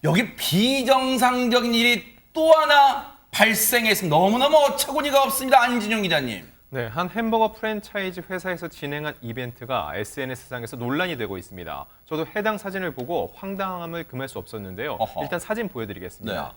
여기 비정상적인 일이 또 하나 발생했습니다. 너무너무 어처구니가 없습니다. 안진용 기자님. 네, 한 햄버거 프랜차이즈 회사에서 진행한 이벤트가 SNS상에서 논란이 되고 있습니다. 저도 해당 사진을 보고 황당함을 금할 수 없었는데요. 어허. 일단 사진 보여드리겠습니다. 네.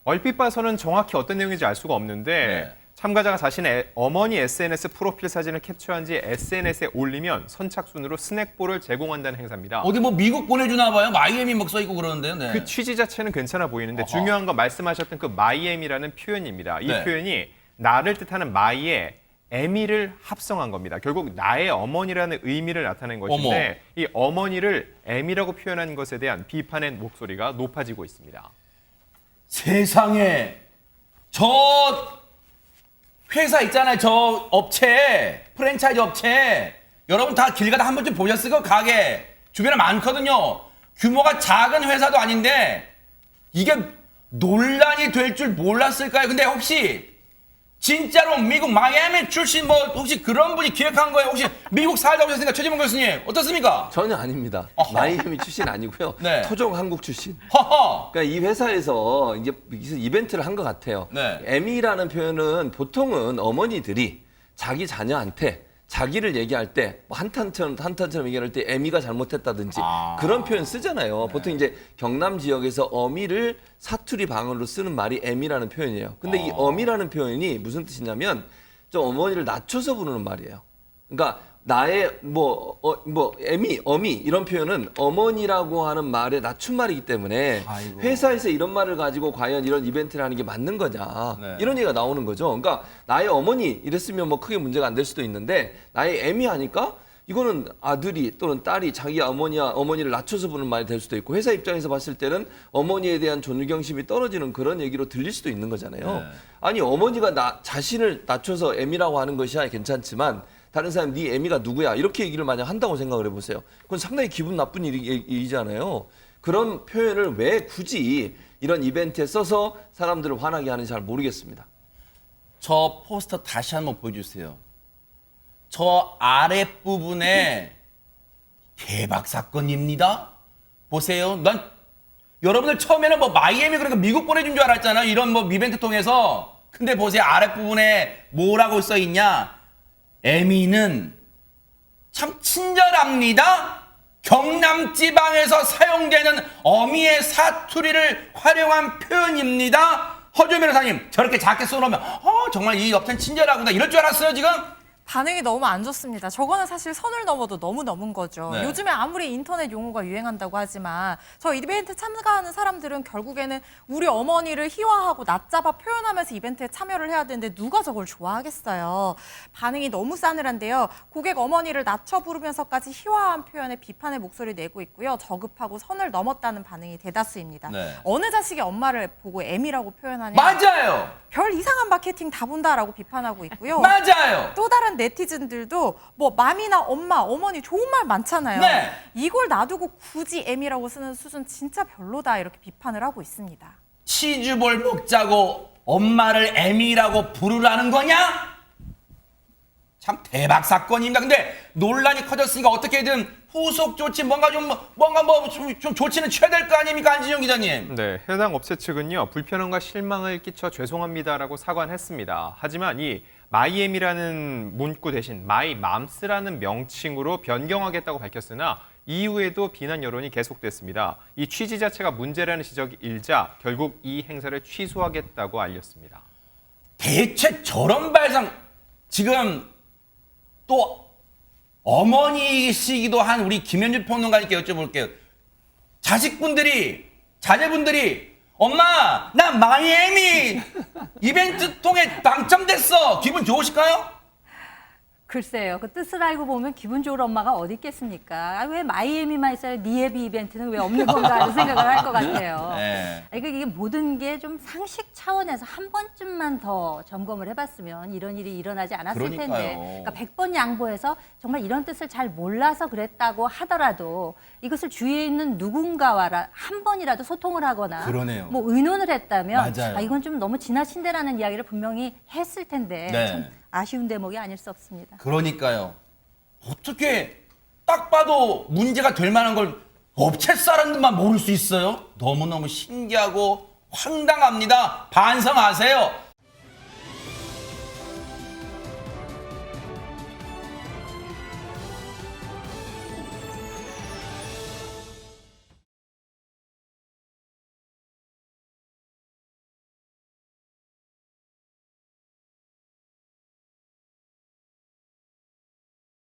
얼핏 봐서는 정확히 어떤 내용인지 알 수가 없는데 네. 참가자가 자신의 어머니 SNS 프로필 사진을 캡처한 뒤 SNS에 올리면 선착순으로 스낵볼을 제공한다는 행사입니다. 어디 뭐 미국 보내주나 봐요. 마이애미 막 써있고 그러는데요. 네. 그 취지 자체는 괜찮아 보이는데 어허. 중요한 건 말씀하셨던 그 마이애미라는 표현입니다. 이 네. 표현이 나를 뜻하는 마이에 에미를 합성한 겁니다. 결국 나의 어머니라는 의미를 나타낸 것인데 이 어머니를 에미라고 표현한 것에 대한 비판의 목소리가 높아지고 있습니다. 세상에 저 회사 있잖아요. 저 업체 프랜차이즈 업체 여러분 다 길 가다 한 번쯤 보셨을 거 가게 주변에 많거든요. 규모가 작은 회사도 아닌데 이게 논란이 될 줄 몰랐을까요? 근데 혹시 진짜로 미국 마이애미 출신 뭐 혹시 그런 분이 기획한 거예요? 혹시 미국 살다 오셨으니까 최지문 교수님 어떻습니까? 전혀 아닙니다. 어허. 마이애미 출신 아니고요. 네. 토종 한국 출신. 허허. 그러니까 이 회사에서 이제 이벤트를 한 것 같아요. 네. 에미라는 표현은 보통은 어머니들이 자기 자녀한테 자기를 얘기할 때 뭐 한탄처럼 얘기할 때 에미가 잘못했다든지 그런 표현 쓰잖아요. 네. 보통 이제 경남 지역에서 어미를 사투리 방언으로 쓰는 말이 에미라는 표현이에요. 근데 이 어미라는 표현이 무슨 뜻이냐면 좀 어머니를 낮춰서 부르는 말이에요. 그러니까 나의 에미, 어미 이런 표현은 어머니라고 하는 말의 낮춤말이기 때문에 아이고. 회사에서 이런 말을 가지고 과연 이런 이벤트를 하는 게 맞는 거냐 네. 이런 얘기가 나오는 거죠. 그러니까 나의 어머니 이랬으면 뭐 크게 문제가 안 될 수도 있는데 나의 에미 하니까 이거는 아들이 또는 딸이 자기 어머니를 낮춰서 부르는 말이 될 수도 있고 회사 입장에서 봤을 때는 어머니에 대한 존경심이 떨어지는 그런 얘기로 들릴 수도 있는 거잖아요. 네. 아니 어머니가 자신을 낮춰서 에미라고 하는 것이야 괜찮지만 다른 사람 네 애미가 누구야 이렇게 얘기를 만약 한다고 생각을 해보세요. 그건 상당히 기분 나쁜 일이잖아요. 그런 표현을 왜 굳이 이런 이벤트에 써서 사람들을 화나게 하는지 잘 모르겠습니다. 저 포스터 다시 한번 보여주세요. 저 아랫부분에 대박 사건입니다. 보세요. 난 여러분들 처음에는 뭐 마이애미 그러니까 미국 보내준 줄 알았잖아요. 이런 뭐 이벤트 통해서. 근데 보세요. 아랫부분에 뭐라고 써 있냐. 에미는 참 친절합니다. 경남 지방에서 사용되는 어미의 사투리를 활용한 표현입니다. 허준 변호사님 저렇게 작게 써놓으면 정말 이 업체는 친절하구나 이럴 줄 알았어요 지금? 반응이 너무 안 좋습니다. 저거는 사실 선을 넘어도 너무 넘은 거죠. 네. 요즘에 아무리 인터넷 용어가 유행한다고 하지만 저 이벤트 참가하는 사람들은 결국에는 우리 어머니를 희화하고 낮잡아 표현하면서 이벤트에 참여를 해야 되는데 누가 저걸 좋아하겠어요. 반응이 너무 싸늘한데요. 고객 어머니를 낮춰 부르면서까지 희화한 표현에 비판의 목소리를 내고 있고요. 저급하고 선을 넘었다는 반응이 대다수입니다. 네. 어느 자식이 엄마를 보고 애미라고 표현하냐. 맞아요. 별 이상한 마케팅 다 본다라고 비판하고 있고요. 맞아요. 또 다른 네티즌들도 뭐 맘이나 엄마, 어머니 좋은 말 많잖아요. 네. 이걸 놔두고 굳이 M이라고 쓰는 수준 진짜 별로다 이렇게 비판을 하고 있습니다. 치즈볼 먹자고 엄마를 에미라고 부르라는 거냐? 참 대박 사건입니다. 근데 논란이 커졌으니까 어떻게든 후속 조치 뭔가 좀 조치는 취해야 될 거 아닙니까 안진영 기자님? 네, 해당 업체 측은요 불편함과 실망을 끼쳐 죄송합니다라고 사과는 했습니다. 하지만 이 마이애미라는 문구 대신 마이맘스라는 명칭으로 변경하겠다고 밝혔으나 이후에도 비난 여론이 계속됐습니다. 이 취지 자체가 문제라는 지적이 일자 결국 이 행사를 취소하겠다고 알렸습니다. 대체 저런 발상 지금 또 어머니시기도 한 우리 김현주 평론가님께 여쭤볼게요. 자제분들이 엄마 나 마이애미 이벤트 통해 당첨됐어. 기분 좋으실까요? 글쎄요. 그 뜻을 알고 보면 기분 좋을 엄마가 어디 있겠습니까? 왜 마이애미만 있어요? 니에비 이벤트는 왜 없는 건가 하는 생각을 할 것 같아요. 네. 그러니까 이게 모든 게 좀 상식 차원에서 한 번쯤만 더 점검을 해봤으면 이런 일이 일어나지 않았을 그러니까요. 텐데. 그러니까 100번 양보해서 정말 이런 뜻을 잘 몰라서 그랬다고 하더라도 이것을 주위에 있는 누군가와 한 번이라도 소통을 하거나 그러네요. 뭐 의논을 했다면 맞아요. 이건 좀 너무 지나친다라는 이야기를 분명히 했을 텐데 네. 참 아쉬운 대목이 아닐 수 없습니다. 그러니까요. 어떻게 딱 봐도 문제가 될 만한 걸 업체 사람들만 모를 수 있어요? 너무너무 신기하고 황당합니다. 반성하세요.